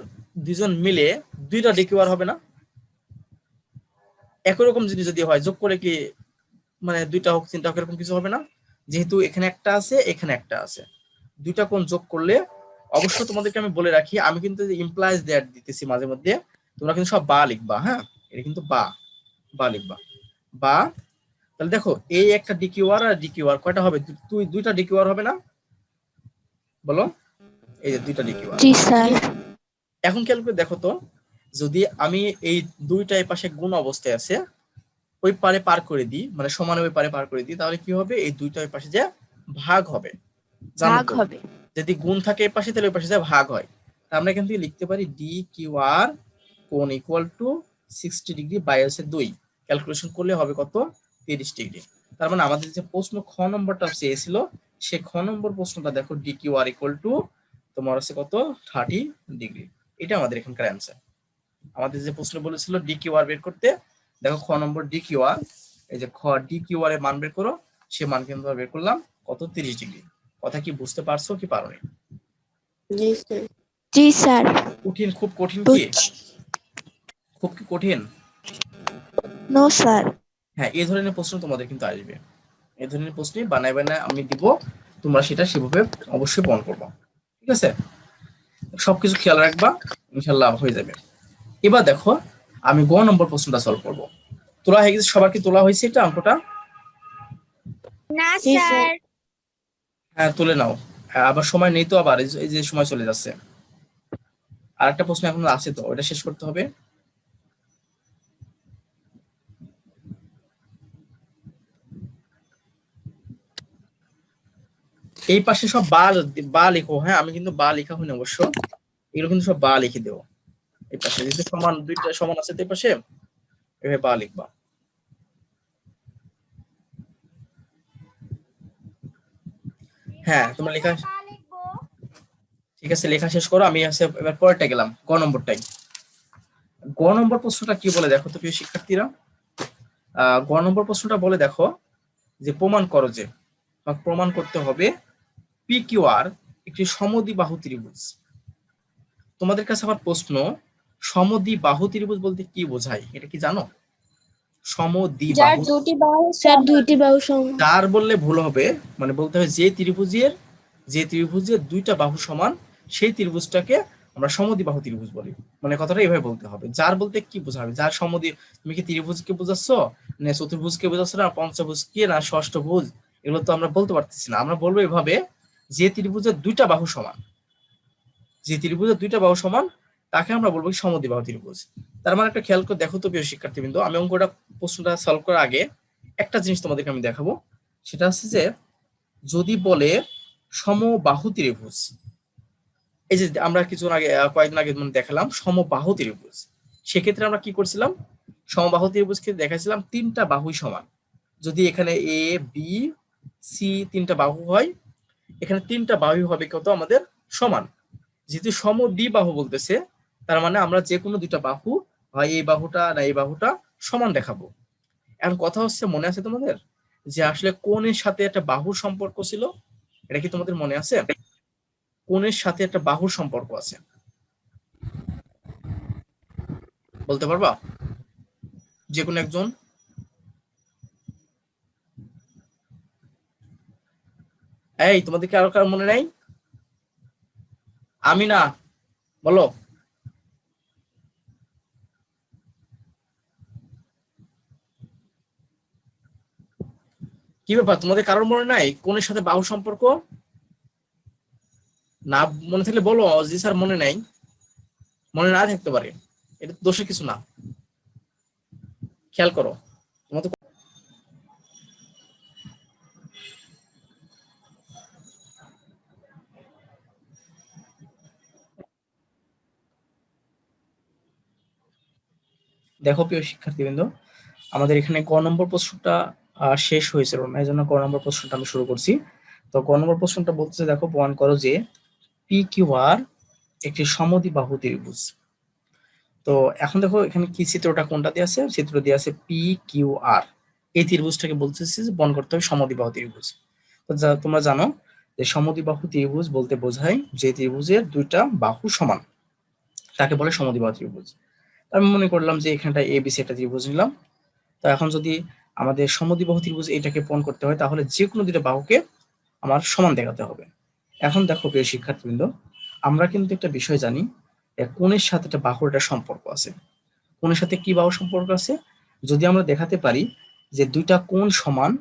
দুজন মিলে দুইটা ডি কিউ আর হবে না? একই রকম জিনিস যদি হয় যোগ করে কি মানে দুইটা হোক তিনটা হোক এরকম কিছু হবে না? যেহেতু এখানে একটা আছে এখানে একটা আছে, দুইটা কোণ যোগ করলে অবশ্য তোমাদেরকে আমি বলে রাখি, আমি কিন্তু ইমপ্লাইজ দ্যাট দিতেছি মাঝে মধ্যে, তোমরা কিন্তু সব বা লিখবা। হ্যাঁ, এটা কিন্তু বা লিখবা বা। তাহলে দেখো এই একটা ডি কিউ আর আর ডি কিউ আর কয়টা হবে? দুইটা ডি কিউ আর হবে না বলো? এই যে দুইটা ডি কিউ আর। জি স্যার। এখন খেয়াল করে দেখো তো, যদি আমি এই দুইটা এই পাশে গুণ অবস্থায় আছে ওই পারে পার করে দিই, মানে সমান ওই পারে পার করে দিই, তাহলে কি হবে? এই দুইটা ওই পাশে যে ভাগ হবে, জানো ভাগ তো? হবে। যদি গুণ থাকে এই পাশে তাহলে ওই পাশে যে ভাগ হয়। তা আমরা এখান থেকে লিখতে পারি ডি কিউ আর কোণ ইকুয়াল টু 60 ডিগ্রি বাই হচ্ছে 2, ক্যালকুলেশন করলে হবে কত? 30 ডিগ্রি। তার মানে আমাদের যে প্রশ্ন খ নম্বরটা চেয়েছিল সে খ নম্বর প্রশ্নটা দেখো D Q R equal to তোমার হচ্ছে কত? 30 ডিগ্রি। এটা আমাদের এখানকার অ্যান্সার। আমাদের যে প্রশ্ন বলেছিল ডি কিউ আর বের করতে, দেখো খ নম্বর ডি কিউ আর, এই যে খ ডি কিউ আর এর মান বের করো, সে মান কিন্তু বের করলাম কত? 30 ডিগ্রি। কথা কি বুঝতে পারছো কি পারোনি? জি স্যার। জি স্যার। কঠিন, খুব কঠিন কি? বুঝছি। খুব কি কঠিন? No sir. হ্যাঁ, এই ধরনের প্রশ্ন তোমাদের কিন্তু আসবে। এই ধরনের প্রশ্ন বানায় বানায় আমি দিব, তোমরা সেটা সেভাবে অবশ্যই পূরণ করবা। ঠিক আছে, সবকিছু খেয়াল রাখবা, ইনশাল্লাহ হয়ে যাবে। এবার দেখো আমি গ নম্বর প্রশ্নটা সলভ করব। তোলা হয়ে গেছে সবার? কি তোলা হয়েছে এটা অঙ্কটা? না স্যার। হ্যাঁ তুলে নাও। হ্যাঁ, আবার সময় নেই তো, আবার এই যে সময় চলে যাচ্ছে। আর একটা প্রশ্ন এখন আছে তো, ওটা শেষ করতে হবে। এই পাশে সব বা লিখো। হ্যাঁ, আমি কিন্তু বা লেখা হয়নি অবশ্য, এগুলো কিন্তু সব বা লিখে দেবো। এই পাশে যেহেতু সমান, দুইটা সমান আছে তো এই পাশে, এভাবে বা লিখবা। হ্যাঁ তোমরা লেখা ঠিক আছে, লেখা শেষ করো। আমি আছে এবার পরেরটা গেলাম, গ নম্বরটাই। গ নম্বর প্রশ্নটা কি বলে দেখো তো প্রিয় শিক্ষার্থীরা। গ নম্বর প্রশ্নটা বলে দেখো যে প্রমাণ করো যে, প্রমাণ করতে হবে পি কিউ আর একটি সমদ্বিবাহু ত্রিভুজ। তোমাদের কাছে আমার প্রশ্ন, সমদ্বিবাহু ত্রিভুজ বলতে কি বোঝায়? এটা কি জানো? যার সমদ্বিবাহু, দুটি বাহু স্যার দুইটি বাহু সমান। যার বললে ভুল হবে, মানে বলতে হবে যে ত্রিভুজের দুইটা বাহু সমান সেই ত্রিভুজটাকে আমরা সমদ্বিবাহু ত্রিভুজ বলি। মানে কথাটা এভাবে বলতে হবে। যার বলতে কি বোঝাবে? যার সমদ্বি, তুমি কি ত্রিভুজকে বোঝাচ্ছ না চতুর্ভুজকে বোঝাচ্ছ না পঞ্চভুজকে না ষষ্ঠভুজ? এগুলো তো আমরা বলতে পারতেছি না। আমরা বলবো এভাবে যে ত্রিভুজের দুইটা বাহু সমান, যে ত্রিভুজের দুইটা বাহু সমান তাকে আমরা বলবো সমদ্বিবাহু ত্রিভুজ। তার মানে একটা খেয়াল করে দেখো তো প্রিয় শিক্ষার্থীবৃন্দ, আমি অঙ্কটা প্রশ্নটা সলভ করার আগে একটা জিনিস তোমাদেরকে আমি দেখাবো, সেটা হচ্ছে যে যদি বলে সমবাহু ত্রিভুজ, এই যে আমরা কিছু আগে কয়েকদিন আগে দেখালাম সমবাহু ত্রিভুজ, সেক্ষেত্রে আমরা কি করছিলাম, সমবাহু ত্রিভুজকে দেখাছিলাম তিনটা বাহুই সমান। যদি এখানে এ বি সি তিনটা বাহু হয়, এখানে তিনটা বাহু হবে কত আমাদের সমান। যেহেতু সমদ্বিবাহু বলতেছে, তার মানে আমরা যে কোনো দুইটা বাহু হয় এই বাহুটা না এই বাহুটা সমান দেখাবো। এখন কথা হচ্ছে, মনে আছে তোমাদের যে আসলে কোণের সাথে একটা বাহুর সম্পর্ক ছিল? এটা কি তোমাদের মনে আছে? কোণের সাথে একটা বাহুর সম্পর্ক আছে, বলতে পারবা যে কোনো একজন? এই তোমাদের কি আরো কারো মনে নাই? আমি না, বলো। কি ব্যাপার, তোমাদের কারোর মনে নাই কোণের সাথে বাহুর সম্পর্ক? না মনে থাকলে বলো, জি স্যার মনে নাই। মনে না থাকতে পারে, এটা দোষের কিছু না, খেয়াল করো তোমাদের। দেখো প্রিয় শিক্ষার্থীবৃন্দ, আমাদের এখানে ক নম্বর প্রশ্নটা শেষ হয়েছিল না, এই জন্য ক নম্বর প্রশ্নটা আমি শুরু করছি। তো ক নম্বর প্রশ্নটা বলতেছে, দেখো প্রমাণ করো যে পি কিউ আর একটি সমদ্বিবাহু ত্রিভুজ। তো এখন দেখো এখানে কি চিত্রটা কোনটা দিয়ে আছে, চিত্র দিয়ে আছে পি কিউ আর, এই ত্রিভুজটাকে বলতেছে যে প্রমাণ করতে হবে সমদ্বিবাহু ত্রিভুজ। তো তোমরা জানো যে সমদ্বিবাহু ত্রিভুজ বলতে বোঝায় যে ত্রিভুজের দুইটা বাহু সমান, তাকে বলে সমদ্বিবাহু ত্রিভুজ। আমি মনে করলাম যে এখানটা এ বি সি একটা ত্রিভুজ নিলাম। তো এখন যদি আমাদের সমদ্বিবাহু ত্রিভুজ এটাকে প্রমাণ করতে হয়, তাহলে যে কোনো দুটো বাহুকে আমার সমান দেখাতে হবে। এখন দেখো প্রিয় শিক্ষার্থীবৃন্দ, আমরা কিন্তু একটা বিষয় জানি, কোণের সাথে একটা বাহুর একটা সম্পর্ক আছে। কোণের সাথে কি বাহু সম্পর্ক আছে? যদি আমরা দেখাতে পারি যে দুইটা কোণ সমান,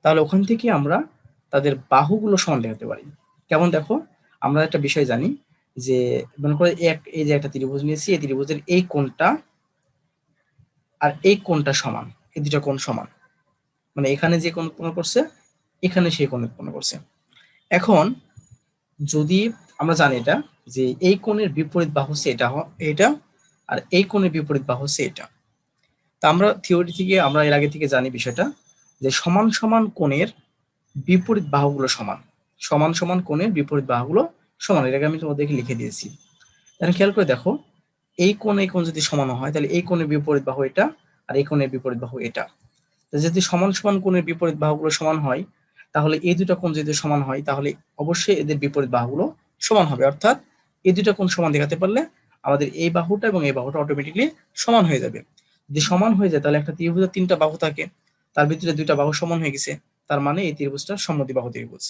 তাহলে ওখান থেকে আমরা তাদের বাহুগুলো সমান দেখাতে পারি। কেমন দেখো, আমরা একটা বিষয় জানি যে মনে করে এই যে একটা ত্রিভুজ নিয়েছি, এই ত্রিভুজের এই কোণটা আর এই কোণটা সমান, এই দুটা কোণ সমান, মানে এখানে যে কোণ উৎপন্ন করছে এখানে সেই কোণ উৎপন্ন করছে। এখন যদি আমরা জানি এটা যে এই কোণের বিপরীত বাহু হচ্ছে এটা, আর এই কোণের বিপরীত বাহু হচ্ছে এটা। তা আমরা থিওরি থেকে আমরা এর আগে থেকে জানি বিষয়টা যে সমান সমান কোণের বিপরীত বাহুগুলো সমান, সমান সমান কোণের বিপরীত বাহুগুলো সমান। এর আগে আমি তোমাদেরকে লিখে দিয়েছি। তাহলে খেয়াল করে দেখো, এই কোণ যদি সমান হয়, তাহলে এই কোণের বিপরীত বাহু এটা আর এই কোণের বিপরীত বাহু এটা। যদি সমান সমান কোণের বিপরীত বাহুগুলো সমান হয়, তাহলে এই দুটো কোণ যদি সমান হয়, তাহলে অবশ্যই এদের বিপরীত বাহুগুলো সমান হবে। অর্থাৎ এই দুটো কোণ সমান দেখাতে পারলে আমাদের এই বাহুটা এবং এই বাহুটা অটোমেটিকলি সমান হয়ে যাবে। যদি সমান হয়ে যায়, তাহলে একটা ত্রিভুজের তিনটা বাহু থাকে, তার ভিতরে দুইটা বাহু সমান হয়ে গেছে, তার মানে এই ত্রিভুজটা সমদ্বিবাহু ত্রিভুজ।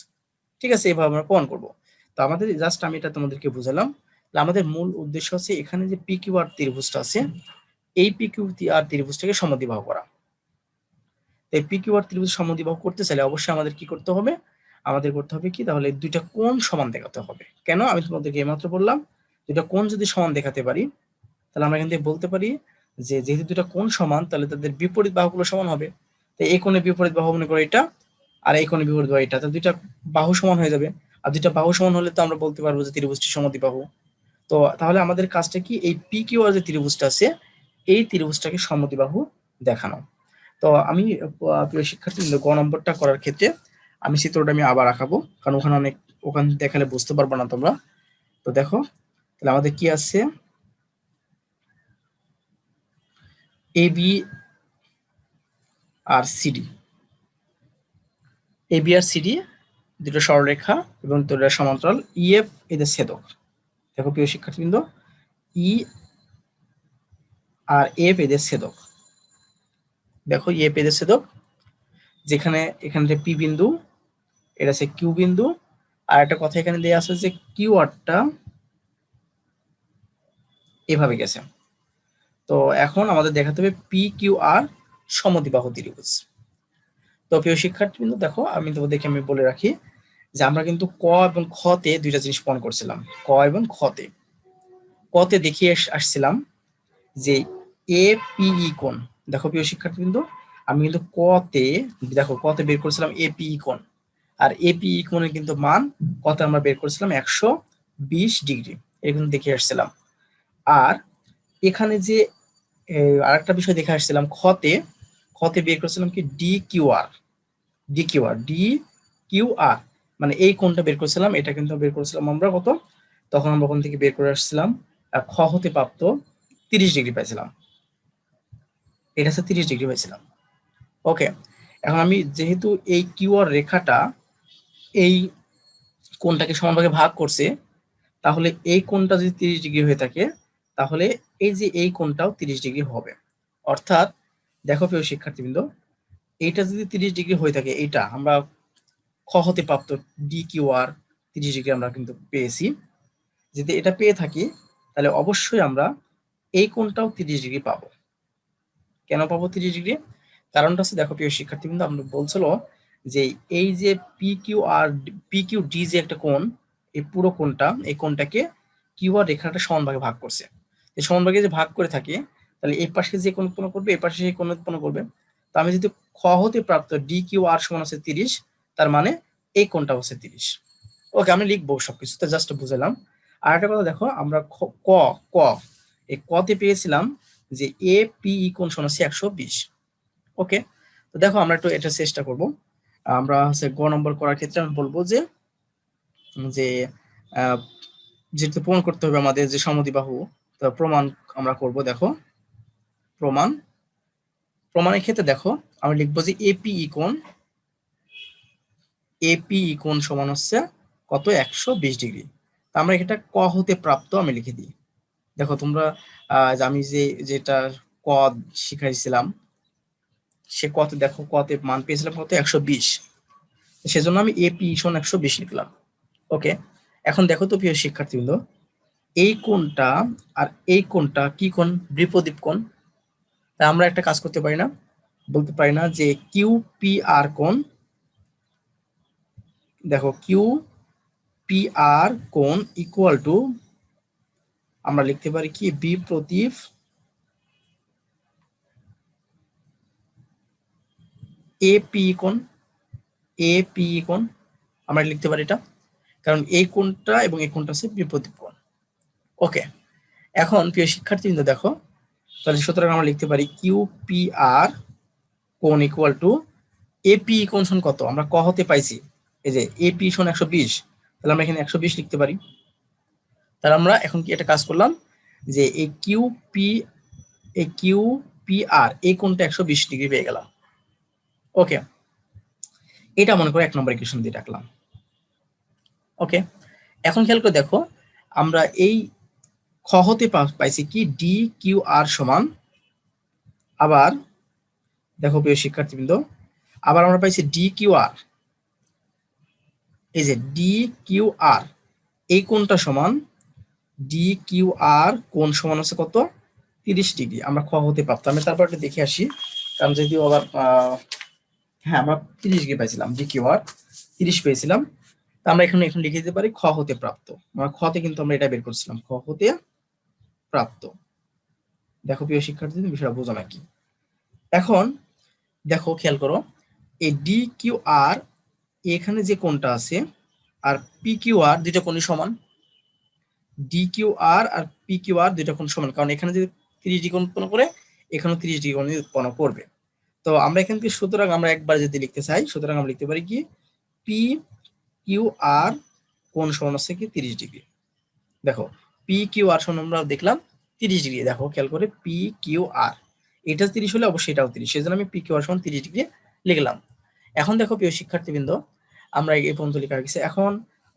ঠিক আছে, এইভাবে আমরা প্রমাণ করব। তো আমাদের জাস্ট আমি এটা তোমাদেরকে বুঝালাম। আমাদের মূল উদ্দেশ্য হচ্ছে এখানে যে পি কিউ আর ত্রিভুজটা আছে, এই পি কিউ আর ত্রিভুজটাকে সমদ্বিবাহু করা। এই পি কিউ আর ত্রিভুজ সমদ্বিবাহু করতে চাইলে অবশ্যই আমাদের কি করতে হবে, আমাদের করতে হবে কি, তাহলে দুইটা কোণ সমান দেখাতে হবে। কেন, আমি তোমাদেরকে এইমাত্র বললাম, দুইটা কোণ যদি সমান দেখাতে পারি, তাহলে আমরা এখান থেকে বলতে পারি যে যেহেতু দুইটা কোণ সমান, তাহলে তাদের বিপরীত বাহুগুলো সমান হবে। তো এই কোণের বিপরীত বাহু মনে করো এটা, আর এই কোণের বিপরীত বাহু এটা, তো দুইটা বাহু সমান হয়ে যাবে। আর দুইটা বাহু সমান হলে তো আমরা বলতে পারবো যে ত্রিভুজটি সমদ্বিবাহু। তো তাহলে আমাদের কাজটা কি, এই পি কিউ আর যে ত্রিভুজটা আছে, এই ত্রিভুজটাকে সমদ্বিবাহু দেখানো। তো আমি প্রিয় শিক্ষার্থী, গ নম্বরটা করার ক্ষেত্রে আমি চিত্রটা আমি আবার আঁকাবো, কারণ ওখানে দেখালে বুঝতে পারবো না তোমরা। তো দেখো, তাহলে আমাদের কি আছে, A B R CD, A B R CD দুটো সরলরেখা এবং দুটো সমান্তরাল, ইএফ এদের ছেদক। দেখো প্রিয় শিক্ষার্থীবৃন্দ, ই আর এফ এদের ছেদক। দেখো ইএফ এদের ছেদক, যেখানে এখানে পি বিন্দু, এটা হচ্ছে কিউ বিন্দু, আর একটা কথা এখানে দেওয়া আছে যে কিউ আরটা এভাবে গেছে। তো এখন আমাদের দেখাতে হবে পি কিউ আর সমদ্বিবাহু ত্রিভুজ। তো প্রিয় শিক্ষার্থীবৃন্দ দেখো, আমি তোমাদেরকে আমি বলে রাখি যে আমরা কিন্তু ক এবং খ তে দুইটা জিনিস প্রমাণ করছিলাম। ক এবং ক তে দেখিয়ে আসছিলাম যে এপিই কোণ। দেখো প্রিয় শিক্ষার্থীবৃন্দ, আমি কিন্তু ক তে বের করেছিলাম এপিই কোণ, আর এপিই কোণের কিন্তু মান কত আমরা বের করেছিলাম 120 ডিগ্রি, এটা কিন্তু দেখিয়ে আসছিলাম। আর এখানে যে আরেকটা বিষয় দেখে আসছিলাম, খতে বের করেছিলাম কি ডি কিউ আর, মানে এই কোণটা বের করেছিলাম। এটা কিন্তু বের করেছিলাম আমরা কত, তখন আমরা ওখান থেকে বের করে আসছিলাম খ হতে প্রাপ্ত 30 ডিগ্রি পাইছিলাম। এটা হচ্ছে 30 ডিগ্রি পাইছিলাম। ওকে, এখন আমি যেহেতু এই কিউআর রেখাটা এই কোণটাকে সমানভাগে ভাগ করছে, তাহলে এই কোণটা যদি 30 ডিগ্রি হয়ে থাকে, তাহলে এই যে এই কোণটাও 30 ডিগ্রি হবে। অর্থাৎ দেখো প্রিয় শিক্ষার্থীবৃন্দ, এইটা যদি 30 ডিগ্রি হয়ে থাকে, এইটা আমরা খ হতে প্রাপ্ত ডি কিউ আর 30 ডিগ্রি আমরা কিন্তু পেয়েছি। যদি এটা পেয়ে থাকি, তাহলে অবশ্যই আমরা এই কোণটাও 30 ডিগ্রি পাবো। কেন পাবো 30 ডিগ্রি? কারণটা হচ্ছে, দেখো প্রিয় শিক্ষার্থীবৃন্দ, আমরা বলছিল যে এই যে পিকিউ ডি যে একটা কোণ, এই পুরো কোণটা, এই কোণটাকে কিউ আর রেখাটা সমানভাগে ভাগ করছে। এই সমানভাগে যে ভাগ করে থাকে, তাহলে এই পাশে যে কোণ উৎপন্ন করবে, এই পাশে সেই কোণ উৎপন্ন করবে। তো আমি যদি খ হতে প্রাপ্ত ডি কিউ আর সমান হচ্ছে 30, তার মানে এই কোণটা হচ্ছে 30। ওকে, আমি লিখবো সবকিছু, তো জাস্ট বুঝালাম। আর একটা কথা দেখো, আমরা ক ক এই কতে পেয়েছিলাম যে এ পি কোণ সমান হচ্ছে 120। ওকে, তো দেখো আমরা একটু এটা চেষ্টা করব। আমরা হচ্ছে গ নম্বর করার ক্ষেত্রে আমি বলবো যে যে যেহেতু প্রমাণ করতে হবে আমাদের যে সমদ্বিবাহু, তো প্রমাণ আমরা করব। দেখো প্রমাণের ক্ষেত্রে দেখো আমি লিখবো যে এপি কোণ সমান হচ্ছে কত, 120 ডিগ্রি। তা আমরা এটা ক হতে প্রাপ্ত আমি লিখে দিই। দেখো তোমরা আমি যেটা ক শিখাইছিলাম, সে কত, দেখো কতে মান পেয়েছিলাম কত, 120। সেজন্য আমি এপি সমান 120 লিখলাম। ওকে, এখন দেখো তো প্রিয় শিক্ষার্থীবৃন্দ, এই কোণটা আর এই কোণটা কি কোণ, বিপরীত কোণ। তা আমরা একটা কাজ করতে পারি না, বলতে পারি না যে কিউ পি আর কোণ, দেখো কিউ পি আর কোণ ইকুয়াল টু, আমরা লিখতে পারি কি বিপ্রতীপ এপি কোণ, আমরা লিখতে পারি এটা, কারণ এই কোণটা এবং এই কোণটা হচ্ছে বিপরীত কোণ। ওকে, এখন প্রিয় শিক্ষার্থীবৃন্দ দেখো, তাহলে সুতরাং আমরা লিখতে পারি কিউ পি আর কোণ ইকুয়াল টু এপি কোণ সমান কত, আমরা ক হতে পাইছি এই যে এপি সমান 120, তাহলে আমরা এখানে 120 লিখতে পারি। তাহলে আমরা এখন কি একটা কাজ করলাম, যে এই কিউ পি আর এই কোণটা 120 ডিগ্রি পেয়ে গেলাম। ওকে, এটা মনে করে 1 নম্বর ইকুয়েশন দিয়ে রাখলাম। ওকে, এখন খেয়াল করে দেখো, আমরা এই খ হতে পাইছি কি ডি কিউ আর সমান, আবার দেখো প্রিয় শিক্ষার্থীবৃন্দ, আবার আমরা পাইছি ডি কিউ আর, এই যে ডি কিউ আর এই কোণটা সমান, ডি কিউ আর কোণ সমান হচ্ছে কত, 30 ডিগ্রি আমরা খ হতে প্রাপ্ত। আমি তারপর একটু দেখে আসি, কারণ যদিও আবার হ্যাঁ আমরা 30 ডিগ্রি পাইছিলাম, ডি কিউ আর 30 পেয়েছিলাম। তা আমরা এখানে লিখে দিতে পারি খ হতে প্রাপ্ত, আমরা খতে কিন্তু আমরা এটা বের করছিলাম, খ হতে প্রাপ্ত। দেখো প্রিয় শিক্ষার্থীদের বিষয়টা বোঝা নাকি। এখন দেখো খেয়াল করো, এই ডি কিউ আর এখানে যে কোণটা আছে আর পি কিউ আর দুইটা কোণই সমান, ডি কিউ আর আর পি কিউ আর দুইটা কোণ সমান, কারণ এখানে যদি 30 ডিগ্রি কোণ উৎপন্ন করে, এখানেও 30 ডিগ্রি কোণ উৎপন্ন করবে। তো আমরা এখান থেকে সুতরাং আমরা একবার যদি লিখতে চাই, সুতরাং আমরা লিখতে পারি কি পি কিউ আর কোণ সমান হচ্ছে কি 30 ডিগ্রি। দেখো পি কিউ আর সমান আমরা দেখলাম 30 ডিগ্রি। দেখো খেয়াল করে পি কিউ আর এটা 30 হলে অবশ্যই এটাও 30, সেজন্য আমি পি কিউ আর সমান 30 ডিগ্রি লিখলাম। এখন দেখো প্রিয় শিক্ষার্থীবৃন্দ, আমরা এই পর্যন্ত লেখা গেছে। এখন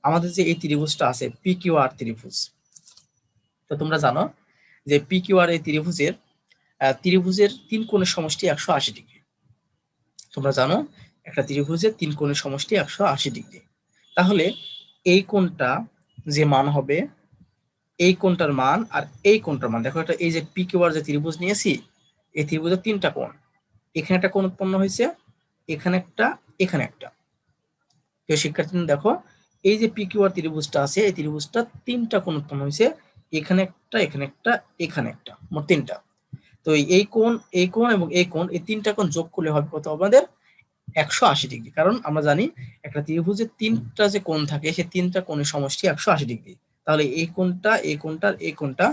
আমাদের যে এই ত্রিভুজটা আছে পি কিউ আর ত্রিভুজ, তো তোমরা জানো যে পি কিউ আর এই ত্রিভুজের 3 কোণের সমষ্টি 180 ডিগ্রি। তোমরা জানো একটা ত্রিভুজের 3 কোণের সমষ্টি 180 ডিগ্রি। তাহলে এই কোণটা যে মান হবে, এই কোণটার মান আর এই কোণটার মান, দেখো এটা এই যে পি কিউ আর যে ত্রিভুজ নিয়েছি, এই ত্রিভুজের 3টা কোণ, এখানে একটা কোণ উৎপন্ন হয়েছে, এখানে একটা, এখানে একটা। প্রিয় শিক্ষার্থী দেখো, এই যে PQR ত্রিভুজটা আছে, এই ত্রিভুজটা 3টা কোণ উৎপন্ন হয়েছে, এখানে একটা, এখানে একটা, এখানে একটা, মোট 3টা। তো এই কোণ, এই কোণ এবং এই কোণ, এই 3টা কোণ যোগ করলে হবে কত আমাদের? 180 ডিগ্রি। কারণ আমরা জানি একটা ত্রিভুজের 3টা যে কোণ থাকে, সেই 3টা কোণের সমষ্টি 180 ডিগ্রি। তাহলে এই কোণটা, এই কোণটা, এই কোণটা,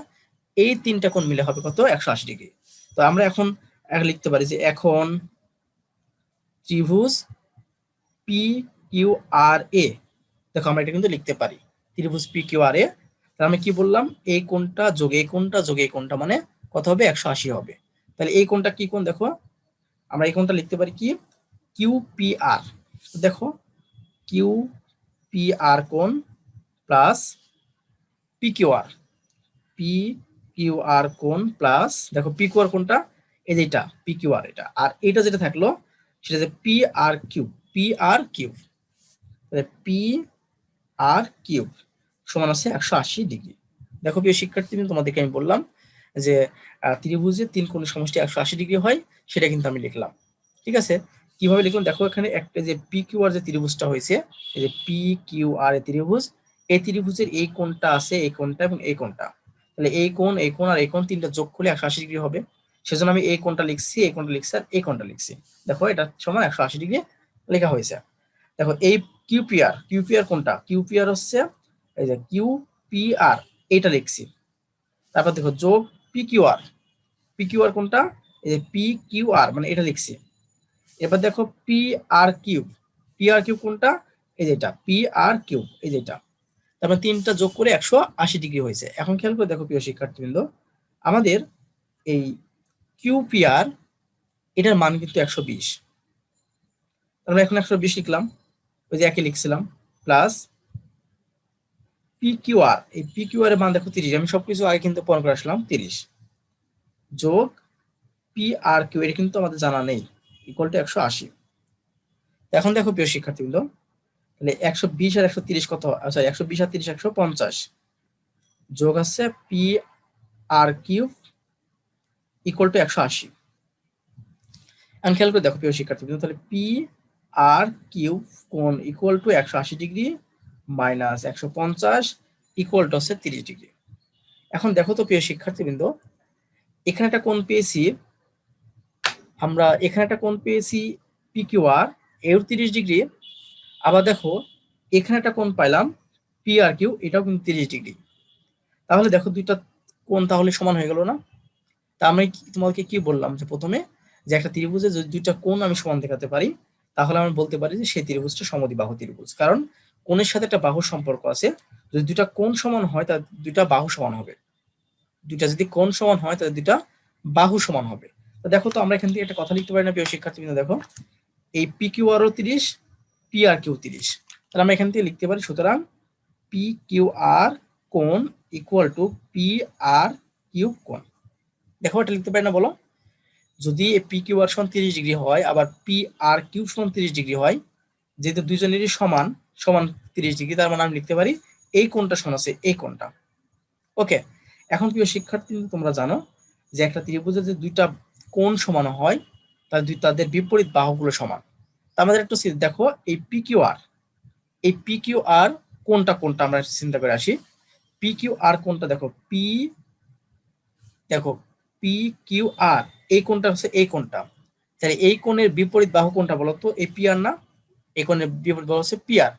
এই 3টা কোণ মিলে হবে কত? 180 ডিগ্রি। তো আমরা এখন লিখতে পারি যে এখন ত্রিভুজ PQRA, দেখো আমরা এটা কিন্তু লিখতে পারি ত্রিভুজ PQRA। তাহলে আমি কি বললাম? এই কোণটা যোগ এই কোণটা যোগ এই কোণটা মানে কত হবে? 180 হবে। তাহলে এই কোণটা কি কোণ? দেখো আমরা এই কোণটা লিখতে পারি কি? QPR। দেখো QPR কোণ প্লাস PQR, PQR কোণ প্লাস, দেখো PQR কোণটা এই যে এটা PQR, এটা আর এটা যেটা থাকলো সেটা যে PR কিউব, PR কিউব, তাহলে PR কিউব সমান আছে 180 ডিগ্রি। দেখো প্রিয় শিক্ষার্থী, তোমাদেরকে আমি বললাম যে ত্রিভুজের 3 কোণের সমষ্টি 180 ডিগ্রি হয়, সেটা কিন্তু আমি লিখলাম। ঠিক আছে, কিভাবে লিখলাম দেখো, এখানে একটা যে PQR যে ত্রিভুজটা হয়েছে, এই যে PQR এর ত্রিভুজ, এই ত্রিভুজের এই কোণটা আছে, এই কোণটা এবং এই কোণটা, তাহলে এই কোণ, এই কোণ আর এই কোণ 3টা যোগ করলে 180 ডিগ্রি হবে। সেজন্য আমি এই কোণটা লিখছি, এই কোণটা লিখছি আর এই কোণটা লিখছি। দেখো এটা সমান 180 ডিগ্রি লেখা হয়েছে। দেখো এই কিউপিআর কোনটা? কিউপিআর হচ্ছে এই যে কিউপিআর, এটা লিখছি। তারপর দেখো যোগ পিকিউআর, পিকিউআর কোনটা? এই যে পিকিউআর মানে এটা লিখছি। এবার দেখো পিআর কিউব, পিআর কিউব কোনটা? এই যে এটা পিআর কিউব, এই যে এটা। তারপর 3টা যোগ করে 180 ডিগ্রি হয়েছে। এখন খেয়াল করে দেখো প্রিয় শিক্ষার্থীবৃন্দ, আমাদের এই কিউপিআর এটার মান কিন্তু 120। আমরা এখন 120 লিখলাম, ওই যে একই লিখছিলাম, প্লাস PQR, এই PQR এর মান দেখো 30, আমি সবকিছু আগে কিন্তু প্রমাণ করে আসলাম 30, যোগ PRQ, এটা কিন্তু আমাদের জানা নেই, ইকুয়াল টু 180। এখন দেখো প্রিয় শিক্ষার্থীবৃন্দ, তাহলে 120 আর 130 কত? আচ্ছা 120 আর 30 150, যোগ আছে PRQ ইকুয়াল টু 180। এখন খেয়াল করে দেখো প্রিয় শিক্ষার্থীবৃন্দ, তাহলে PRQ কোণ equal to 180 degree minus 150 equal to হচ্ছে 30 ডিগ্রি। এখন দেখো তো প্রিয় শিক্ষার্থীবৃন্দ, এখানে একটা কোণ পেয়েছি আমরা, এখানে একটা কোণ পেয়েছি PQR এর 30 ডিগ্রি, আবার দেখো এখানে একটা কোণ পাইলাম PRQ, এটাও কিন্তু 30 ডিগ্রি। তাহলে দেখো দুইটা কোণ তাহলে সমান হয়ে গেল না? তা আমি তোমাকে কি বললাম যে প্রথমে, যে একটা ত্রিভুজে যদি দুইটা কোণ আমি সমান দেখাতে পারি, তাহলে আমি বলতে পারি যে সেই ত্রিভুজটা সমদ্বিবাহু ত্রিভুজ। কারণ কোণের সাথে একটা বাহুর সম্পর্ক আছে, যদি দুইটা কোণ সমান হয় তাহলে দুইটা বাহু সমান হবে, দুইটা যদি কোণ সমান হয় তাহলে দুইটা বাহু সমান হবে। তো দেখো তো আমরা এখান থেকে একটা কথা লিখতে পারি না প্রিয় শিক্ষার্থীবৃন্দ? দেখো এই PQR ও 30, PRQ 30, তাহলে আমরা এখান থেকে লিখতে পারি সুতরাং PQR কোণ ইকুয়াল টু PRQ কোণ। দেখো এটা লিখতে পারি না বলো? যদি PQR সমান 30 ডিগ্রি হয়, আবার PRQ সমান 30 ডিগ্রি হয়, যেহেতু দুইজনেরই সমান সমান 30 ডিগ্রি, তার মানে আমি লিখতে পারি এই কোণটা সমান আছে এই কোণটা। ওকে, এখন প্রিয় শিক্ষার্থী তোমরা জানো যে একটা ত্রিভুজের যে দুইটা কোণ সমান হয়, তাদের বিপরীত বাহুগুলো সমান। আমাদের একটু দেখো এই PQR, এই PQR কোণটা কোনটা আমরা চিন্তা করে আসি। PQR কোণটা দেখো, দেখো PQR এই কোণটা হচ্ছে এই কোণটা, তাহলে এই কোণের বিপরীত বাহু কোনটা বলতো? এই PR না? এই কোণের বিপরীত বাহু হচ্ছে PR।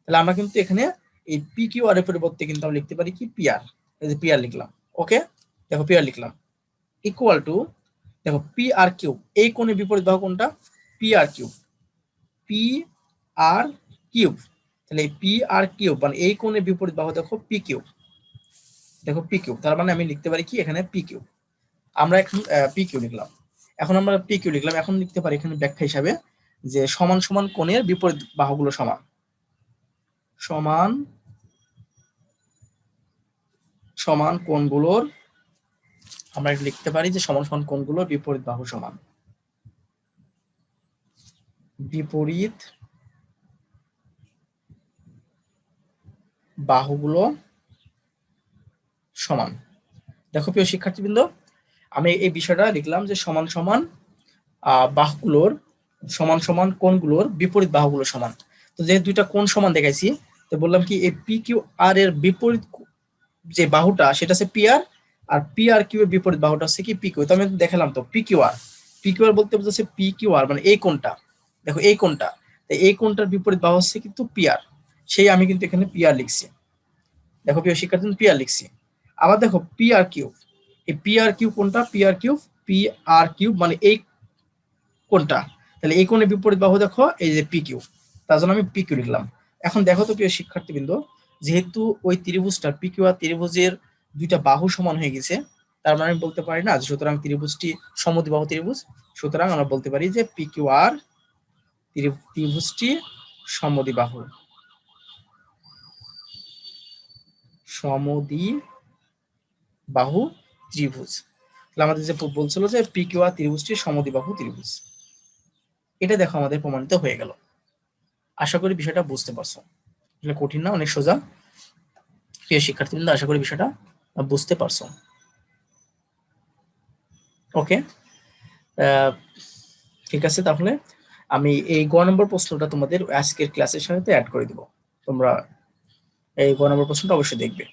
তাহলে আমরা কিন্তু এখানে এই PQR এর পরিবর্তে কিন্তু আমরা লিখতে পারি কি PR, এই যে PR লিখলাম। ওকে, দেখো PR লিখলাম ইকুয়াল টু, দেখো PR কিউব, এই কোণের বিপরীত বাহু কোনটা? PR কিউব, PR কিউব, তাহলে এই PR কিউব মানে এই কোণের বিপরীত বাহু দেখো P কিউব, দেখো P কিউব, তার মানে আমি লিখতে পারি কি এখানে P কিউব। আমরা এখন P কিউব লিখলাম, এখন আমরা P কিউব লিখলাম, এখন লিখতে পারি এখানে ব্যাখ্যা হিসাবে যে সমান সমান কোণের বিপরীত বাহুগুলো সমান, সমান সমান কোণগুলোর, আমরা লিখতে পারি যে সমান সমান কোণগুলোর বিপরীত বাহু সমান, বিপরীত বাহুগুলো সমান। দেখো প্রিয় শিক্ষার্থীবৃন্দ, আমি এই বিষয়টা লিখলাম যে সমান সমান বাহুগুলোর, সমান সমান কোণগুলোর বিপরীত বাহুগুলো সমান। তো যে দুইটা কোণ সমান দেখাইছি, তো বললাম কি এই পি কিউ আর এর বিপরীত যে বাহুটা সেটা হচ্ছে P R P R Q এর বিপরীত বাহুটা হচ্ছে কি পি কিউ। তো আমি দেখালাম তো পি কিউ আর বলতে বোঝাচ্ছে পি কিউ আর মানে এই কোণটা, দেখো এই কোণটা, এই কোণটার বিপরীত বাহু হচ্ছে কিন্তু পি আর, সেই আমি কিন্তু এখানে পি আর লিখছি। দেখো প্রিয় শিক্ষার্থী পি আর লিখছি। আবার দেখো পি আর কিউ, এই পি আর কিউ কোনটা, পি আর কিউ মানে এই কোনটা, তাহলে এই কোণের বিপরীত বাহু দেখো এই যে পি কিউ, তার জন্য আমি পি কিউ লিখলাম। এখন দেখো তো প্রিয় শিক্ষার্থীবৃন্দ, যেহেতু ওই ত্রিভুজটা পি কিউ আর ত্রিভুজের দুইটা বাহু সমান হয়ে গেছে, তার মানে আমি বলতে পারি না, সুতরাং ত্রিভুজটি সমদ্বিবাহু ত্রিভুজ, সুতরাং আমরা বলতে পারি যে পি কিউ আর ত্রিভুজটি সমদ্বিবাহু, সমদ্বিবাহু ত্রিভুজ। তাহলে আমাদের যে বলছিল যে পি কিউ আর ত্রিভুজটি সমদ্বিবাহু ত্রিভুজ, এটা দেখো আমাদের প্রমাণিত হয়ে গেল। আশা করি বিষয়টা বুঝতে পারছো, এটা কঠিন না, অনেক সোজা। প্রিয় শিক্ষার্থীবৃন্দ, আশা করি বিষয়টা বুঝতে পারছো। ওকে, ঠিক আছে, তাহলে আমি এই গ নম্বর প্রশ্নটা তোমাদের আজকের ক্লাসের সাথে অ্যাড করে দিব, তোমরা এই গ নম্বর প্রশ্নটা অবশ্যই দেখবে।